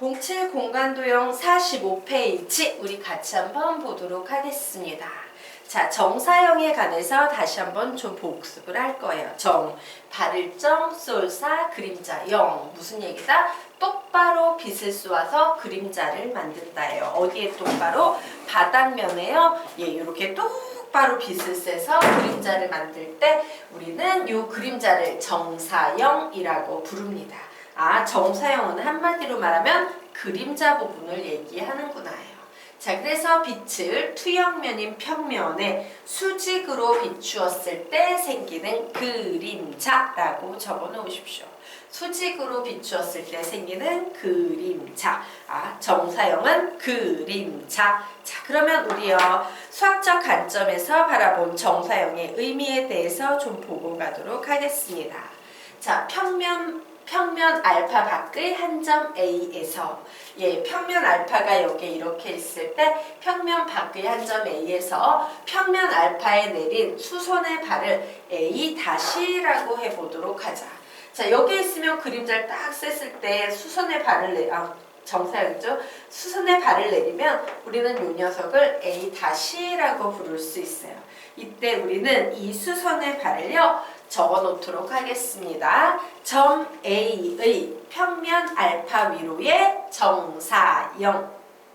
07 공간도형 45페이지 우리 같이 한번 보도록 하겠습니다. 자, 정사형에 관해서 다시 한번 좀 복습을 할 거예요. 정, 발을정, 쏠사, 그림자, 영. 무슨 얘기다? 똑바로 빛을 쏘아서 그림자를 만든다예요. 어디에 똑바로? 바닥면에요. 예, 이렇게 똑바로 빛을 쐬서 그림자를 만들 때 우리는 이 그림자를 정사형이라고 부릅니다. 아, 정사형은 한마디로 말하면 그림자 부분을 얘기하는구나요. 자, 그래서 빛을 투영면인 평면에 수직으로 비추었을 때 생기는 그림자라고 적어 놓으십시오. 수직으로 비추었을 때 생기는 그림자. 아, 정사형은 그림자. 자, 그러면 우리요 수학적 관점에서 바라본 정사형의 의미에 대해서 좀 보고 가도록 하겠습니다. 자, 평면 알파 밖의 한 점 A에서 평면 알파가 여기 이렇게 있을 때 평면 밖의 한 점 A에서 평면 알파에 내린 수선의 발을 A-라고 해보도록 하자. 자, 여기 있으면 그림자를 딱 셌을 때 수선의 발을 정사형이죠. 수선의 발을 내리면 우리는 이 녀석을 A-라고 부를 수 있어요. 이때 우리는 이 수선의 발을요 적어 놓도록 하겠습니다. 점 A의 평면 알파 위로의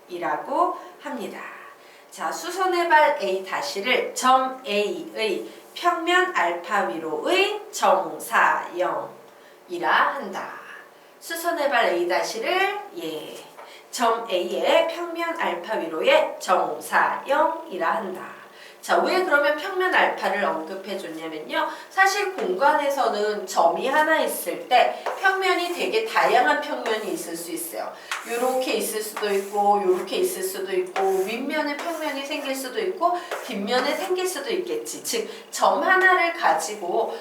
정사형이라고 합니다. 자, 수선의 발 A-를 점 A의 평면 알파 위로의 정사형이라 한다. 수선의 발 A-를 점 A의 평면 알파 위로의 정사형이라 한다. 자, 왜 그러면 평면 알파를 언급해 줬냐면요. 사실 공간에서는 점이 하나 있을 때 평면이 되게 다양한 평면이 있을 수 있어요. 요렇게 있을 수도 있고 요렇게 있을 수도 있고 윗면에 평면이 생길 수도 있고 뒷면에 생길 수도 있겠지. 즉, 점 하나를 가지고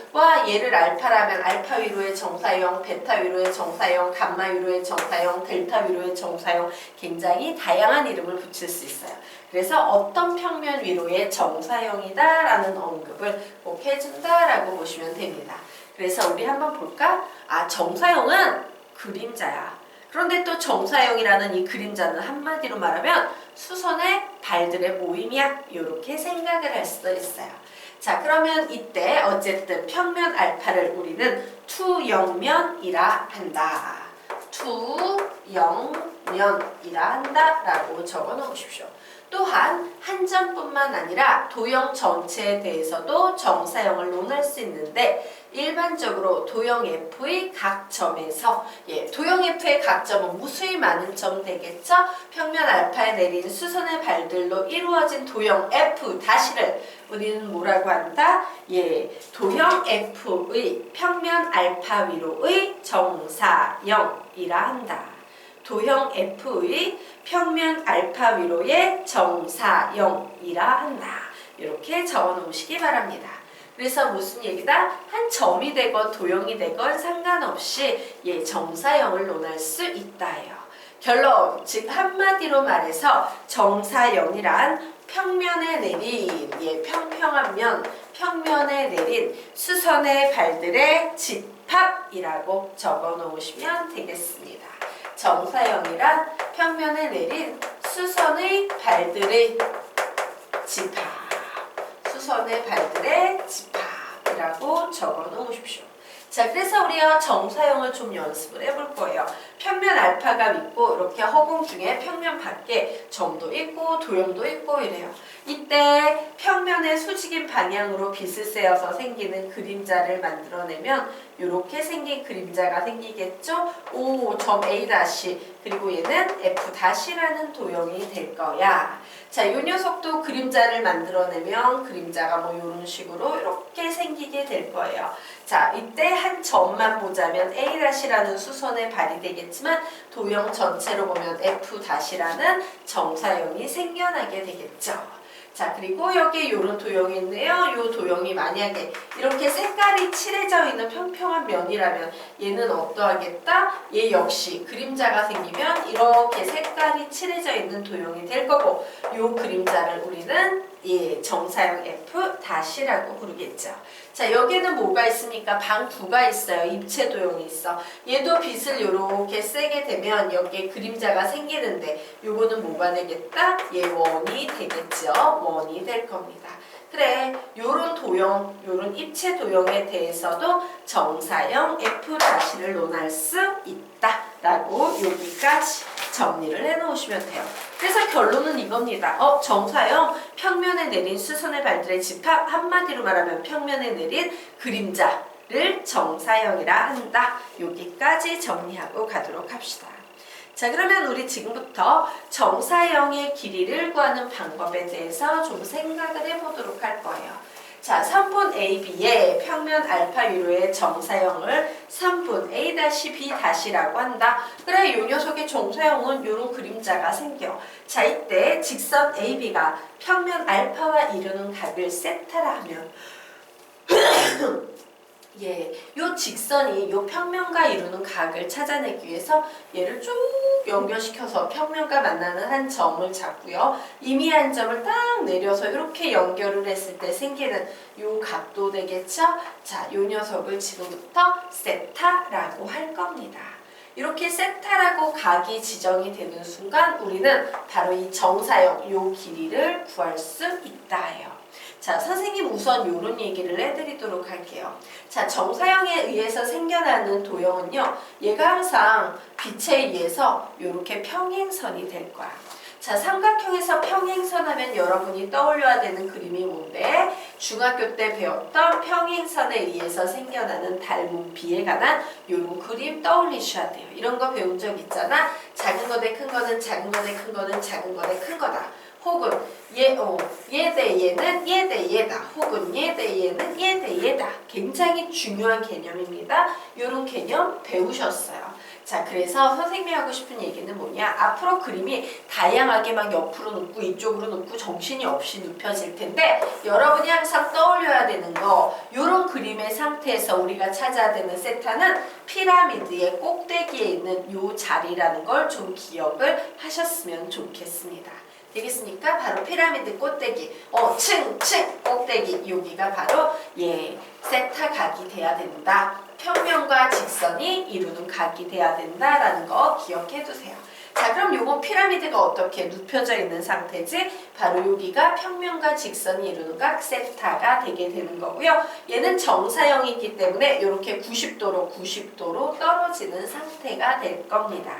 얘를 알파라면 알파 위로의 정사형, 베타 위로의 정사형, 감마 위로의 정사형, 델타 위로의 정사형 굉장히 다양한 이름을 붙일 수 있어요. 그래서 어떤 평면 위로의 정사형이다 라는 언급을 꼭 해준다라고 보시면 됩니다. 그래서 우리 한번 볼까? 아, 정사형은 그림자야. 그런데 또 정사형이라는 이 그림자는 한마디로 말하면 수선의 발들의 모임이야. 이렇게 생각을 할 수도 있어요. 자, 그러면 이때 어쨌든 평면 알파를 우리는 투영면이라 한다. 투영면이라 한다라고 적어 놓으십시오. 또한 한 점뿐만 아니라 도형 전체에 대해서도 정사형을 논할 수 있는데 일반적으로 도형 F의 각 점에서 도형 F의 각 점은 무수히 많은 점 되겠죠? 평면 알파에 내린 수선의 발들로 이루어진 도형 F-를 우리는 뭐라고 한다? 도형 F의 평면 알파 위로의 정사형이라 한다. 도형 F의 평면 알파 위로의 정사형이라 한다. 이렇게 적어 놓으시기 바랍니다. 그래서 무슨 얘기다? 한 점이 되건 도형이 되건 상관없이 정사형을 논할 수 있다예요. 결론, 즉 한마디로 말해서 정사형이란 평면에 내린 평평한 면, 평면에 내린 수선의 발들의 집합이라고 적어 놓으시면 되겠습니다. 정사형이란 평면에 내린 수선의 발들의 집합, 수선의 발들의 집합이라고 적어 놓으십시오. 자, 그래서 우리가 정사형을 좀 연습을 해볼 거예요. 평면 알파가 있고 이렇게 허공 중에 평면 밖에 점도 있고 도형도 있고 이래요. 이때 평면의 수직인 방향으로 빛을 쐬어서 생기는 그림자를 만들어내면 이렇게 생긴 그림자가 생기겠죠? 점 A- 그리고 얘는 F-라는 도형이 될 거야. 자, 이 녀석도 그림자를 만들어내면 그림자가 이런 식으로 이렇게 생기게 될 거예요. 자, 이때 한 점만 보자면 A-라는 수선의 발이 되겠지만 도형 전체로 보면 F-라는 정사형이 생겨나게 되겠죠. 자, 그리고 여기 요런 도형이 있네요. 요 도형이 만약에 이렇게 색깔이 칠해져 있는 평평한 면이라면 얘는 어떠하겠다? 얘 역시 그림자가 생기면 이렇게 색깔이 칠해져 있는 도형이 될 거고, 요 그림자를 우리는 정사형 F-라고 부르겠죠. 자, 여기에는 뭐가 있습니까? 방구가 있어요. 입체 도형이 있어. 얘도 빛을 이렇게 세게 되면 여기에 그림자가 생기는데 요거는 뭐가 되겠다? 얘 원이 되겠죠. 원이 될 겁니다. 그래, 요런 도형, 요런 입체 도형에 대해서도 정사형 F-를 논할 수 있다 라고 여기까지 정리를 해 놓으시면 돼요. 그래서 결론은 이겁니다. 정사형 평면에 내린 수선의 발들의 집합, 한마디로 말하면 평면에 내린 그림자를 정사형이라 한다. 여기까지 정리하고 가도록 합시다. 자, 그러면 우리 지금부터 정사형의 길이를 구하는 방법에 대해서 좀 생각을 해보도록 할 거예요. 자, 3분 AB의 평면 알파 유로의 정사형을 3분 A-B-라고 한다. 그래, 요 녀석의 정사형은 요런 그림자가 생겨. 자, 이때 직선 AB가 평면 알파와 이루는 각을 세타라 하면 요 직선이 요 평면과 이루는 각을 찾아내기 위해서 얘를 쭉 연결시켜서 평면과 만나는 한 점을 잡고요. 임의한 점을 딱 내려서 이렇게 연결을 했을 때 생기는 요 각도 되겠죠? 자, 요 녀석을 지금부터 세타라고 할 겁니다. 이렇게 세타라고 각이 지정이 되는 순간 우리는 바로 이 정사형 요 길이를 구할 수 있다예요. 자, 선생님 우선 요런 얘기를 해드리도록 할게요. 자, 정사형에 의해서 생겨나는 도형은요, 얘가 항상 빛에 의해서 요렇게 평행선이 될 거야. 자, 삼각형에서 평행선 하면 여러분이 떠올려야 되는 그림이 뭔데? 중학교 때 배웠던 평행선에 의해서 생겨나는 닮은 비에 관한 요런 그림 떠올리셔야 돼요. 이런 거 배운 적 있잖아? 작은 거 대 큰 거는 작은 거 대 큰 거는 작은 거 대 큰 거다. 혹은 얘 대 얘는 얘 대 얘다. 혹은 얘 대 얘는 얘 대 얘다. 굉장히 중요한 개념입니다. 이런 개념 배우셨어요. 자, 그래서 선생님이 하고 싶은 얘기는 뭐냐? 앞으로 그림이 다양하게 막 옆으로 눕고 이쪽으로 눕고 정신이 없이 눕혀질 텐데 여러분이 항상 떠올려야 되는 거, 이런 그림의 상태에서 우리가 찾아야 되는 세타는 피라미드의 꼭대기에 있는 이 자리라는 걸 좀 기억을 하셨으면 좋겠습니다. 되겠습니까? 바로 피라미드 꼭대기, 층 꼭대기, 여기가 바로 세타 각이 돼야 된다. 평면과 직선이 이루는 각이 돼야 된다라는 거 기억해 두세요. 자, 그럼 요건 피라미드가 어떻게 눕혀져 있는 상태지? 바로 여기가 평면과 직선이 이루는 각 세타가 되게 되는 거고요. 얘는 정사형이기 때문에 이렇게 90도로 떨어지는 상태가 될 겁니다.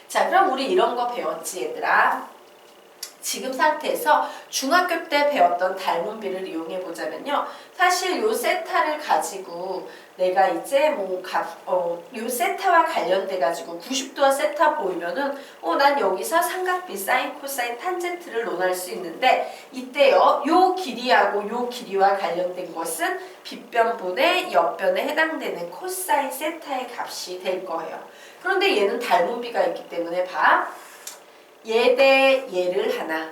자, 그럼 우리 이런 거 배웠지, 얘들아? 지금 상태에서 중학교 때 배웠던 닮은비를 이용해 보자면요. 사실 요 세타를 가지고 내가 이제 요 세타와 관련돼 가지고 90도와 세타 보이면은 난 여기서 삼각비, 사인, 코사인, 탄젠트를 논할 수 있는데 이때요. 요 길이하고 요 길이와 관련된 것은 빗변분의 옆변에 해당되는 코사인 세타의 값이 될 거예요. 그런데 얘는 닮은비가 있기 때문에 얘 대 얘를 하나,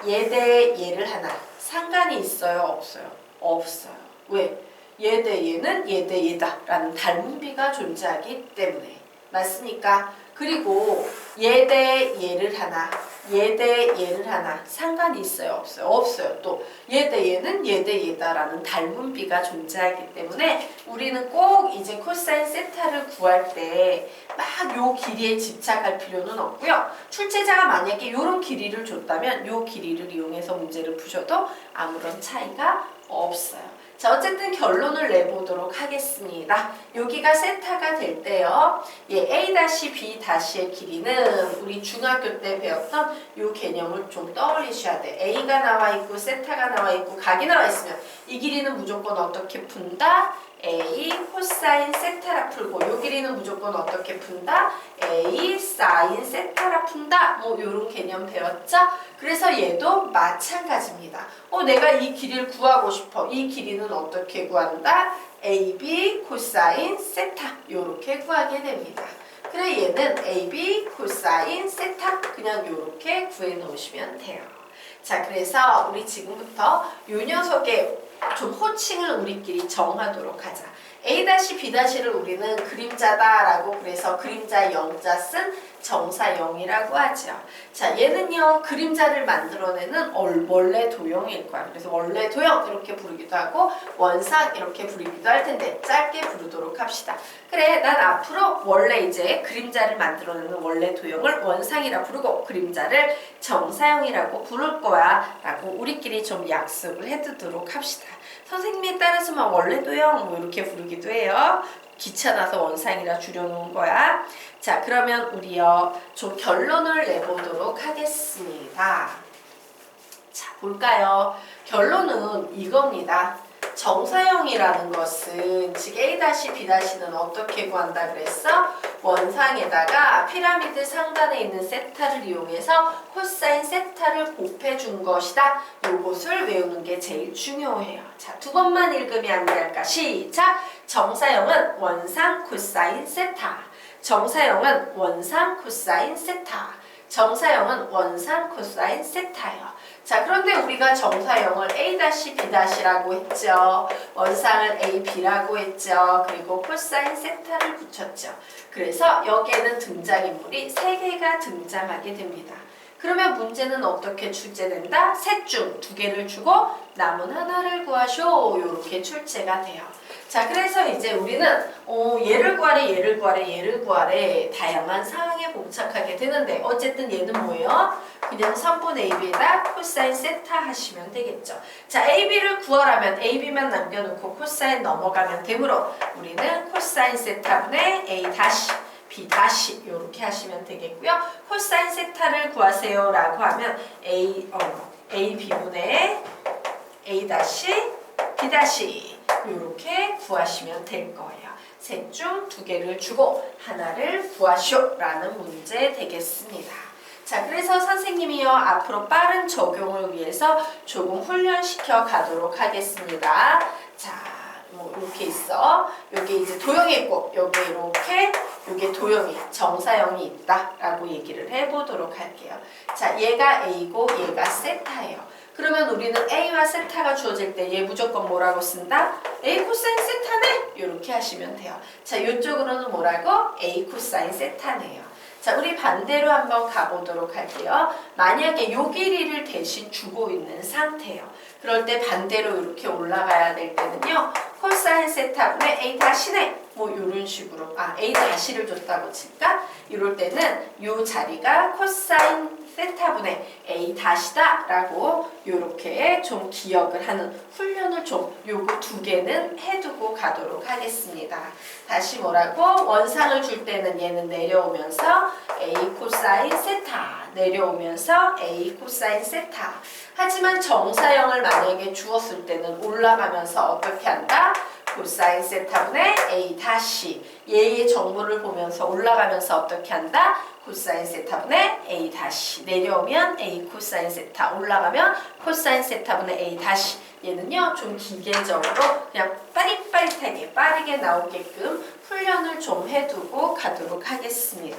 얘 대 얘를 하나 상관이 있어요? 없어요? 없어요. 왜? 얘 대 얘는 얘 대 얘다 라는 닮은비가 존재하기 때문에. 맞습니까? 그리고 얘 대 얘를 하나, 얘 대 얘를 하나 상관이 있어요? 없어요? 없어요. 또 얘 대 얘는 얘 대 얘다 라는 닮은비가 존재하기 때문에 우리는 꼭 이제 코사인 세타를 구할 때 막 요 길이에 집착할 필요는 없고요. 출제자가 만약에 이런 길이를 줬다면 요 길이를 이용해서 문제를 푸셔도 아무런 차이가 없어요. 자, 어쨌든 결론을 내보도록 하겠습니다. 여기가 세타가 될 때요. A-B-의 길이는 우리 중학교 때 배웠던 이 개념을 좀 떠올리셔야 돼. A가 나와 있고 세타가 나와 있고 각이 나와 있으면 이 길이는 무조건 어떻게 푼다? A 코사인 세타라 풀고 이 길이는 무조건 어떻게 푼다? A 사인 세타라 푼다. 뭐 이런 개념 배웠죠? 그래서 얘도 마찬가지입니다. 내가 이 길이를 구하고 싶어. 이 길이는 어떻게 구한다? AB 코사인 세타 이렇게 구하게 됩니다. 그래, 얘는 AB 코사인 세타 그냥 이렇게 구해 놓으시면 돼요. 자, 그래서 우리 지금부터 요 녀석의 좀 호칭을 우리끼리 정하도록 하자. A-B-를 우리는 그림자다라고 그래서 그림자 영자 쓴 정사형이라고 하죠. 자, 얘는요 그림자를 만들어내는 원래 도형일 거야. 그래서 원래 도형 이렇게 부르기도 하고 원상 이렇게 부르기도 할 텐데 짧게 부르도록 합시다. 그래, 난 앞으로 원래 이제 그림자를 만들어내는 원래 도형을 원상이라 부르고 그림자를 정사형이라고 부를 거야 라고 우리끼리 좀 약속을 해두도록 합시다. 선생님에 따라서만 원래 도형 뭐 이렇게 부르기도 해요. 귀찮아서 원상이라 줄여놓은 거야. 자, 그러면 우리요 좀 결론을 내보도록 하겠습니다. 자, 볼까요? 결론은 이겁니다. 정사형이라는 것은 즉 A-B-는 어떻게 구한다 그랬어? 원상에다가 피라미드 상단에 있는 세타를 이용해서 코사인 세타를 곱해준 것이다. 요것을 외우는 게 제일 중요해요. 자, 두 번만 읽으면 안 될까? 시작! 정사형은 원상 코사인 세타. 정사형은 원상 코사인 세타. 정사형은 원상 코사인 세타예요. 자, 그런데 우리가 정사형을 A-B-라고 했죠. 원상을 AB라고 했죠. 그리고 코사인 세타를 붙였죠. 그래서 여기에는 등장인물이 3개가 등장하게 됩니다. 그러면 문제는 어떻게 출제된다? 셋 중 2개를 주고 남은 하나를 구하쇼. 이렇게 출제가 돼요. 자, 그래서 이제 우리는 얘를 구하래 다양한 상황에 봉착하게 되는데 어쨌든 얘는 뭐예요? 그냥 3분의 AB에다 코사인 세타 하시면 되겠죠. 자, AB를 구하라면 AB만 남겨놓고 코사인 넘어가면 되므로 우리는 코사인 세타분의 A 다시 B 다시 이렇게 하시면 되겠고요. 코사인 세타를 구하세요 라고 하면 AB분의 A 다시 B 다시 이렇게 구하시면 될 거예요. 셋 중 2개를 주고 하나를 구하쇼 라는 문제 되겠습니다. 자, 그래서 선생님이요 앞으로 빠른 적용을 위해서 조금 훈련시켜 가도록 하겠습니다. 자, 뭐 이렇게 있어. 여기 이제 도형이 있고 여기 이렇게 요게 도형이 정사형이 있다라고 얘기를 해보도록 할게요. 자, 얘가 A고 얘가 세타예요. 그러면 우리는 A와 세타가 주어질 때 얘 무조건 뭐라고 쓴다? A 코사인 세타네? 이렇게 하시면 돼요. 자, 이쪽으로는 뭐라고? A 코사인 세타네요. 자, 우리 반대로 한번 가보도록 할게요. 만약에 요 길이를 대신 주고 있는 상태예요. 그럴 때 반대로 이렇게 올라가야 될 때는요. 코사인 세타분의 A 다시네. 뭐 이런 식으로 A 다시를 줬다고 칠까? 이럴 때는 요 자리가 코사인 세타분의 A 다시다 라고 요렇게 좀 기억을 하는 훈련을 좀 요거 2개는 해두고 가도록 하겠습니다. 다시 뭐라고? 원상을 줄 때는 얘는 내려오면서 A 코사인 세타 내려오면서 A 코사인 세타. 하지만 정사형을 만약에 주었을 때는 올라가면서 어떻게 한다? 코사인 세타분의 A 다시 얘의 정보를 보면서 올라가면서 어떻게 한다? 코사인 세타분의 A 다시 내려오면 A 코사인 세타 올라가면 코사인 세타분의 A 다시 얘는요 좀 기계적으로 그냥 빠릿빠릿하게 빠르게 나오게끔 훈련을 좀 해두고 가도록 하겠습니다.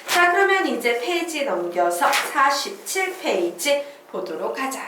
자, 그러면 이제 페이지 넘겨서 47페이지 보도록 하자.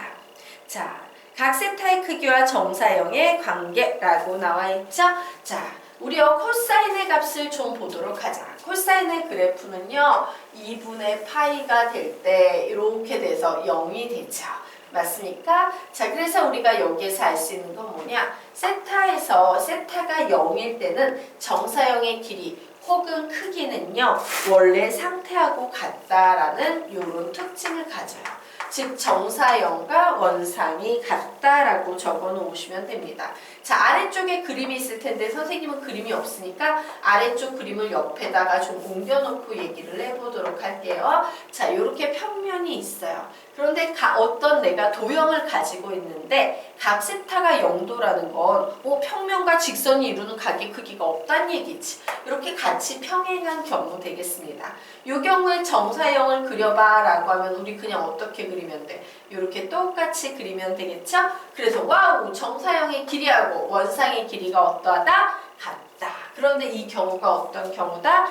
자, 각 세타의 크기와 정사형의 관계라고 나와 있죠? 자, 우리 코사인의 값을 좀 보도록 하자. 코사인의 그래프는요 2분의 파이가 될 때 이렇게 돼서 0이 되죠. 맞습니까? 자, 그래서 우리가 여기에서 알 수 있는 건 뭐냐? 세타에서 세타가 0일 때는 정사형의 길이 혹은 크기는요 원래 상태하고 같다라는 이런 특징을 가져요. 즉 정사형과 원상이 같다라고 적어 놓으시면 됩니다. 자, 아래쪽에 그림이 있을 텐데 선생님은 그림이 없으니까 아래쪽 그림을 옆에다가 좀 옮겨 놓고 얘기를 해보도록 할게요. 자, 이렇게 평면이 있어요. 그런데 어떤 내가 도형을 가지고 있는데 각 세타가 0도라는 건 평면과 직선이 이루는 각의 크기가 없다는 얘기지. 이렇게 같이 평행한 경우 되겠습니다. 이 경우에 정사형을 그려봐 라고 하면 우리 그냥 어떻게 그리면 돼? 이렇게 똑같이 그리면 되겠죠? 그래서 와우! 정사형의 길이하고 원상의 길이가 어떠하다? 같다. 그런데 이 경우가 어떤 경우다?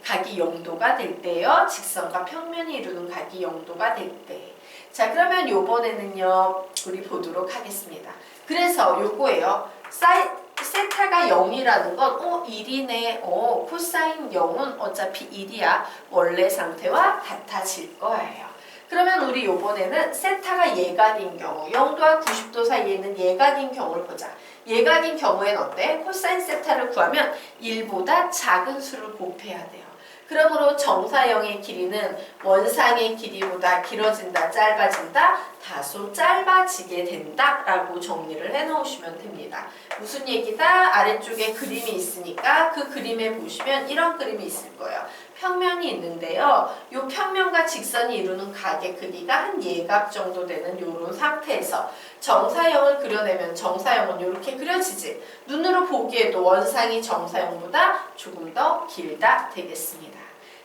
각이 0도가 될 때요. 직선과 평면이 이루는 각이 0도가 될 때. 자, 그러면 요번에는요, 우리 보도록 하겠습니다. 그래서 요거예요. 세타가 0이라는 건 1이네. 코사인 0은 어차피 1이야. 원래 상태와 같아질 거예요. 그러면 우리 요번에는 세타가 예각인 경우 0도와 90도 사이에 있는 예각인 경우를 보자. 예각인 경우엔 어때? 코사인 세타를 구하면 1보다 작은 수를 곱해야 돼요. 그러므로 정사형의 길이는 원상의 길이보다 길어진다, 짧아진다, 다소 짧아지게 된다 라고 정리를 해 놓으시면 됩니다. 무슨 얘기다? 아래쪽에 그림이 있으니까 그 그림에 보시면 이런 그림이 있을 거예요. 평면이 있는데요. 이 평면과 직선이 이루는 각의 크기가 한 예각 정도 되는 이런 상태에서 정사형을 그려내면 정사형은 이렇게 그려지지. 눈으로 보기에도 원상이 정사형보다 조금 더 길다 되겠습니다.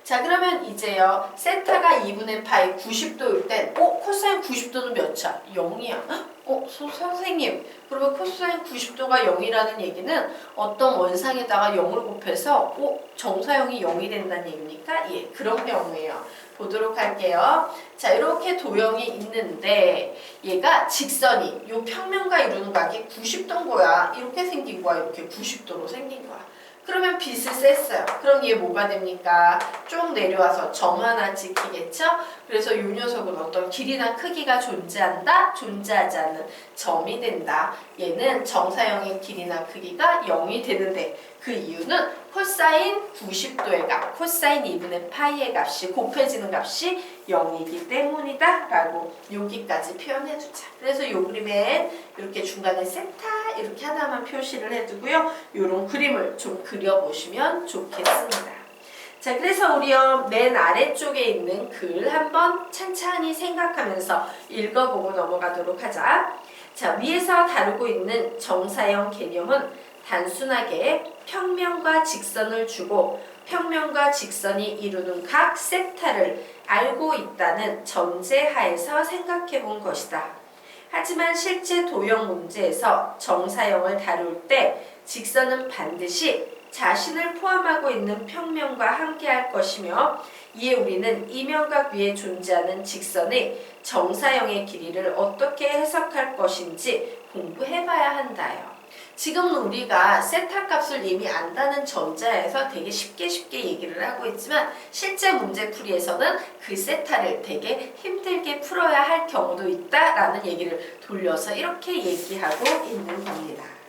자, 그러면 이제요. 세타가 2분의 파이 90도일 땐 코사인 90도는 몇 차? 0이야. 선생님, 그러면 코사인 90도가 0이라는 얘기는 어떤 원상에다가 0을 곱해서 정사형이 0이 된다는 얘기입니까? 예, 그런 경우예요. 보도록 할게요. 자, 이렇게 도형이 있는데 얘가 직선이 요 평면과 이루는 각이 90도인 거야. 이렇게 생긴 거야. 이렇게 90도로 생긴 거야. 그러면 빗을 셌어요. 그럼 얘 뭐가 됩니까? 쭉 내려와서 점 하나 찍히겠죠? 그래서 이 녀석은 어떤 길이나 크기가 존재한다? 존재하지 않는 점이 된다. 얘는 정사형의 길이나 크기가 0이 되는데 그 이유는 코사인 90도의 값, 코사인 2분의 파이의 값이 곱해지는 값이 0이기 때문이다 라고 여기까지 표현해두자. 그래서 이 그림엔 이렇게 중간에 세타 이렇게 하나만 표시를 해두고요. 이런 그림을 좀 그려보시면 좋겠습니다. 자, 그래서 우리요 맨 아래쪽에 있는 글 한번 찬찬히 생각하면서 읽어보고 넘어가도록 하자. 자, 위에서 다루고 있는 정사형 개념은 단순하게 평면과 직선을 주고 평면과 직선이 이루는 각 세타를 알고 있다는 전제하에서 생각해 본 것이다. 하지만 실제 도형 문제에서 정사형을 다룰 때 직선은 반드시 자신을 포함하고 있는 평면과 함께할 것이며 이에 우리는 이면각 위에 존재하는 직선의 정사형의 길이를 어떻게 해석할 것인지 공부해봐야 한다요. 지금 우리가 세타 값을 이미 안다는 전제에서 되게 쉽게 얘기를 하고 있지만 실제 문제풀이에서는 그 세타를 되게 힘들게 풀어야 할 경우도 있다라는 얘기를 돌려서 이렇게 얘기하고 있는 겁니다.